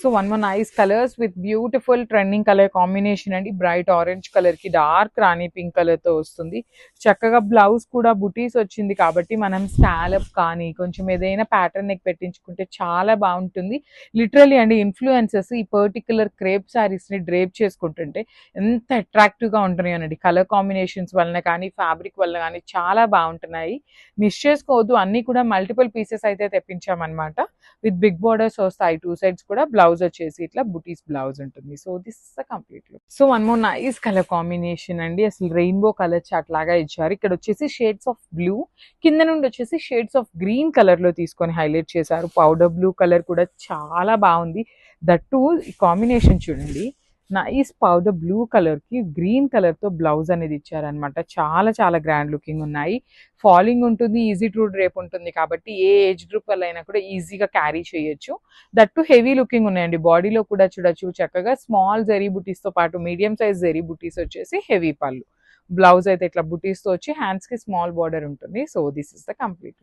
So one more nice colours with beautiful trending colour combination అండి. Bright orange colour కి dark రాణి pink colour తో వస్తుంది. చక్కగా blouse కూడా బుటీస్ వచ్చింది కాబట్టి మనం స్కాలప్ కానీ కొంచెం ఏదైనా ప్యాటర్న్ నెక్ పెట్టించుకుంటే చాలా బాగుంటుంది. లిటరలీ అండి ఇన్ఫ్లుయెన్సెస్ ఈ పర్టికులర్ క్రేప్ శారీస్ ని డ్రేప్ చేసుకుంటుంటే ఎంత అట్రాక్టివ్ గా ఉంటున్నాయి అనండి. కలర్ కాంబినేషన్స్ వలన కానీ ఫ్యాబ్రిక్ వల్ల కానీ చాలా బాగుంటున్నాయి. మిస్ చేసుకోవద్దు. అన్ని కూడా మల్టిపుల్ పీసెస్ అయితే తెప్పించామన్నమాట. విత్ బిగ్ బోర్డర్స్ వస్తాయి. టూ సైడ్స్ కూడా బ్లౌజ్ వచ్చేసి ఇట్లా బుటీస్ బ్లౌజ్ ఉంటుంది. So this is the complete look. So one more nice colour combination అండి. అసలు రెయిన్బో కలర్ చాట్ లాగా ఇచ్చారు. ఇక్కడ వచ్చేసి షేడ్స్ ఆఫ్ బ్లూ, కింద నుండి వచ్చేసి షేడ్స్ ఆఫ్ గ్రీన్ కలర్ లో తీసుకొని హైలైట్ చేశారు. పౌడర్ బ్లూ కలర్ కూడా చాలా బాగుంది. దట్టు ఈ కాంబినేషన్ చూడండి. నైస్ పౌడర్ బ్లూ కలర్ కి గ్రీన్ కలర్ తో బ్లౌజ్ అనేది ఇచ్చారనమాట. చాలా చాలా గ్రాండ్ లుకింగ్ ఉన్నాయి. ఫాలింగ్ ఉంటుంది, ఈజీ టు డ్రేప్ ఉంటుంది కాబట్టి ఏ ఏజ్ గ్రూప్ వల్ల అయినా కూడా ఈజీగా క్యారీ చేయొచ్చు. దట్టు హెవీ లుకింగ్ ఉన్నాయండి. బాడీలో కూడా చూడొచ్చు చక్కగా స్మాల్ జరీ బుటీస్ తో పాటు మీడియం సైజ్ జరీ బుటీస్ వచ్చేసి హెవీ పళ్ళు. బ్లౌజ్ అయితే ఇట్లా బుటీస్ తో వచ్చి హ్యాండ్స్ కి స్మాల్ బార్డర్ ఉంటుంది. So this is the complete.